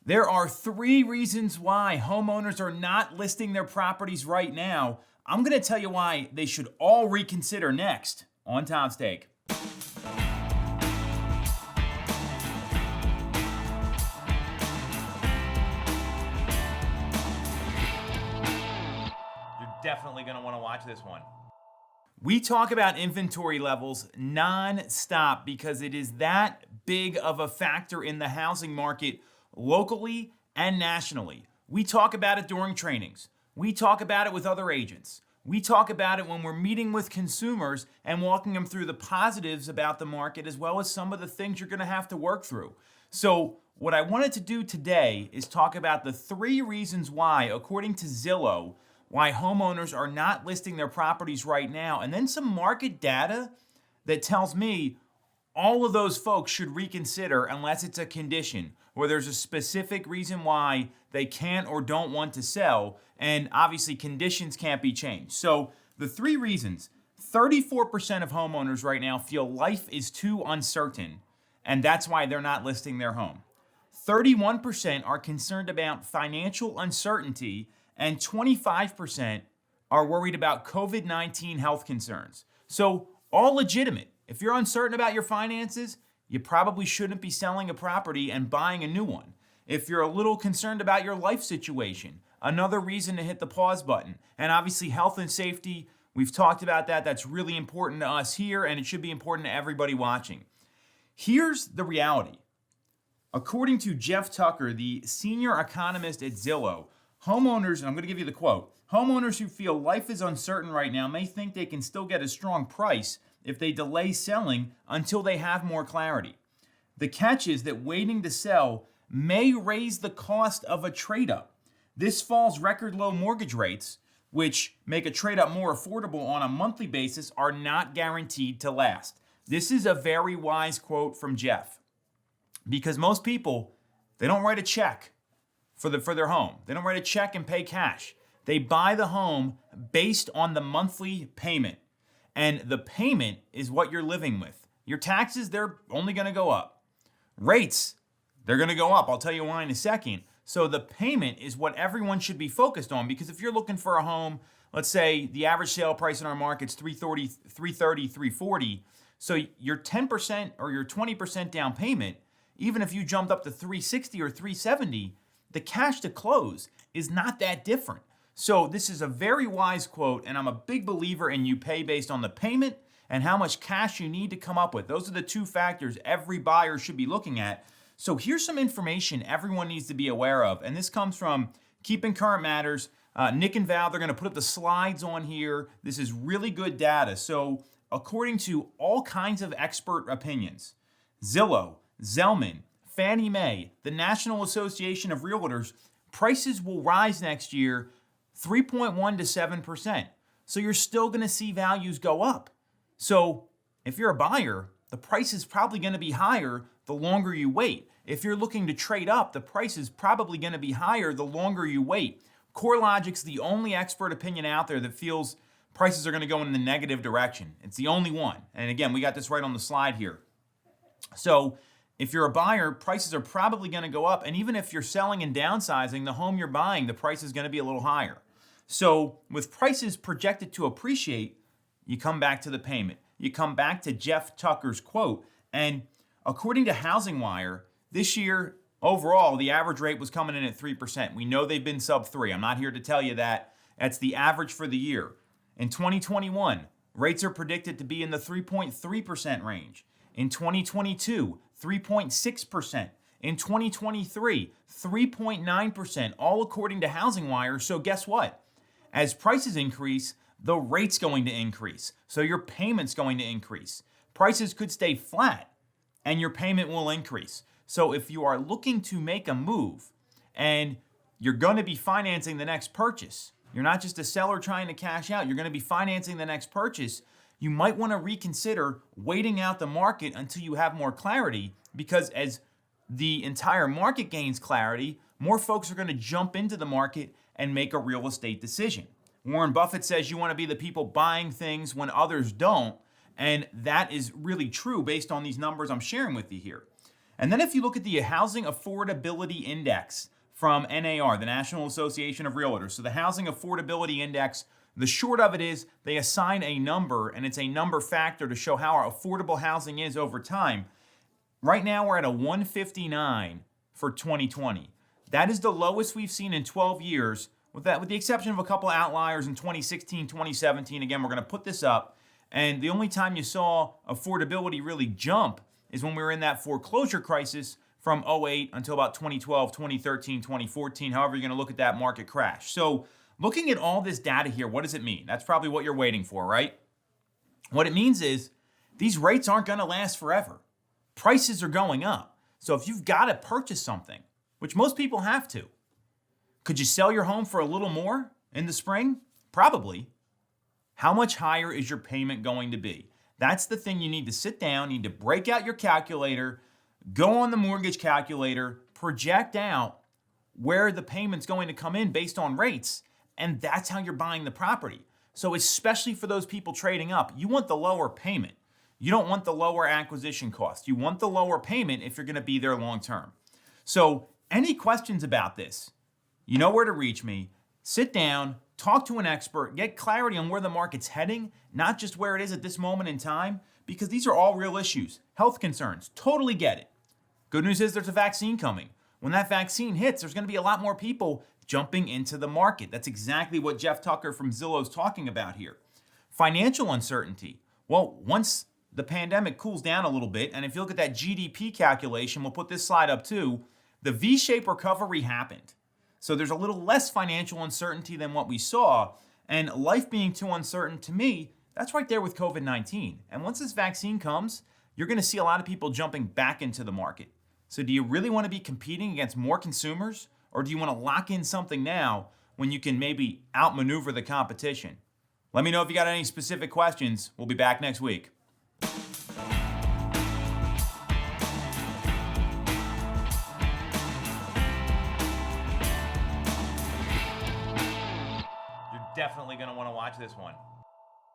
There are three reasons why homeowners are not listing their properties right now. I'm going to tell you why they should all reconsider next on Tom's Take. You're definitely going to want to watch this one. We talk about inventory levels non-stop because it is that big of a factor in the housing market locally and nationally. We talk about it during trainings. We talk about it with other agents. We talk about it when we're meeting with consumers and walking them through the positives about the market as well as some of the things you're going to have to work through. So what I wanted to do today is talk about the three reasons why, according to Zillow, why homeowners are not listing their properties right now, and then some market data that tells me all of those folks should reconsider unless it's a condition or there's a specific reason why they can't or don't want to sell, and obviously conditions can't be changed. So the three reasons: 34% of homeowners right now feel life is too uncertain, and that's why they're not listing their home. 31% are concerned about financial uncertainty, and 25% are worried about COVID-19 health concerns. So all legitimate. If you're uncertain about your finances, you probably shouldn't be selling a property and buying a new one. If you're a little concerned about your life situation, another reason to hit the pause button. And obviously health and safety, we've talked about that. That's really important to us here, and it should be important to everybody watching. Here's the reality. According to Jeff Tucker, the senior economist at Zillow, homeowners, and I'm going to give you the quote, homeowners who feel life is uncertain right now may think they can still get a strong price if they delay selling until they have more clarity. The catch is that waiting to sell may raise the cost of a trade-up. This fall's record low mortgage rates, which make a trade-up more affordable on a monthly basis, are not guaranteed to last. This is a very wise quote from Jeff, because most people, they don't write a check for their home. They don't write a check and pay cash. They buy the home based on the monthly payment. And the payment is what you're living with. Your taxes, they're only going to go up. Rates, they're going to go up. I'll tell you why in a second. So the payment is what everyone should be focused on, because if you're looking for a home, let's say the average sale price in our market's $330, $340. So your 10% or your 20% down payment, even if you jumped up to $360 or $370, the cash to close is not that different. So this is a very wise quote, and I'm a big believer in you pay based on the payment and how much cash you need to come up with. Those are the two factors every buyer should be looking at. So here's some information everyone needs to be aware of, and this comes from Keeping Current Matters. Nick and Val, they're going to put up the slides on here. This is really good data. So according to all kinds of expert opinions, Zillow, Zelman, Fannie Mae, the National Association of Realtors, prices will rise next year 3.1 to 7%. So you're still going to see values go up. So if you're a buyer, the price is probably going to be higher the longer you wait. If you're looking to trade up, the price is probably going to be higher the longer you wait. CoreLogic's the only expert opinion out there that feels prices are going to go in the negative direction. It's the only one. And again, we got this right on the slide here. So if you're a buyer, prices are probably going to go up. And even if you're selling and downsizing, the home you're buying, the price is going to be a little higher. So with prices projected to appreciate, you come back to the payment. You come back to Jeff Tucker's quote. And according to Housing Wire, this year, overall, the average rate was coming in at 3%. We know they've been sub 3. I'm not here to tell you that. That's the average for the year. In 2021, rates are predicted to be in the 3.3% range. In 2022, 3.6%. In 2023, 3.9%, all according to Housing Wire. So guess what? As prices increase, the rate's going to increase. So your payment's going to increase. Prices could stay flat and your payment will increase. So if you are looking to make a move and you're going to be financing the next purchase, you're not just a seller trying to cash out, you're going to be financing the next purchase, you might want to reconsider waiting out the market until you have more clarity, because as the entire market gains clarity, more folks are going to jump into the market and make a real estate decision. Warren Buffett says you want to be the people buying things when others don't, and that is really true based on these numbers I'm sharing with you here. And then if you look at the Housing Affordability Index from NAR, the National Association of Realtors, so the Housing Affordability Index, the short of it is they assign a number, and it's a number factor to show how our affordable housing is over time. Right now, we're at a 159 for 2020. That is the lowest we've seen in 12 years, with the exception of a couple of outliers in 2016, 2017. Again, we're going to put this up. And the only time you saw affordability really jump is when we were in that foreclosure crisis from 08 until about 2012, 2013, 2014, however you're going to look at that market crash. So looking at all this data here, what does it mean? That's probably what you're waiting for, right? What it means is these rates aren't going to last forever. Prices are going up. So if you've got to purchase something, which most people have to, could you sell your home for a little more in the spring? Probably. How much higher is your payment going to be? That's the thing you need to sit down, you need to break out your calculator, go on the mortgage calculator, project out where the payment's going to come in based on rates, and that's how you're buying the property. So especially for those people trading up, you want the lower payment. You don't want the lower acquisition cost. You want the lower payment if you're going to be there long term. So any questions about this? You know where to reach me. Sit down, talk to an expert, get clarity on where the market's heading, not just where it is at this moment in time, because these are all real issues. Health concerns, totally get it. Good news is there's a vaccine coming. When that vaccine hits, there's going to be a lot more people jumping into the market. That's exactly what Jeff Tucker from Zillow is talking about here. Financial uncertainty. Well, once the pandemic cools down a little bit, and if you look at that GDP calculation, we'll put this slide up too, the V-shaped recovery happened. So there's a little less financial uncertainty than what we saw, and life being too uncertain, to me, that's right there with COVID-19. And once this vaccine comes, you're going to see a lot of people jumping back into the market. So do you really want to be competing against more consumers, or do you want to lock in something now when you can maybe outmaneuver the competition? Let me know if you got any specific questions. We'll be back next week. You're definitely going to want to watch this one.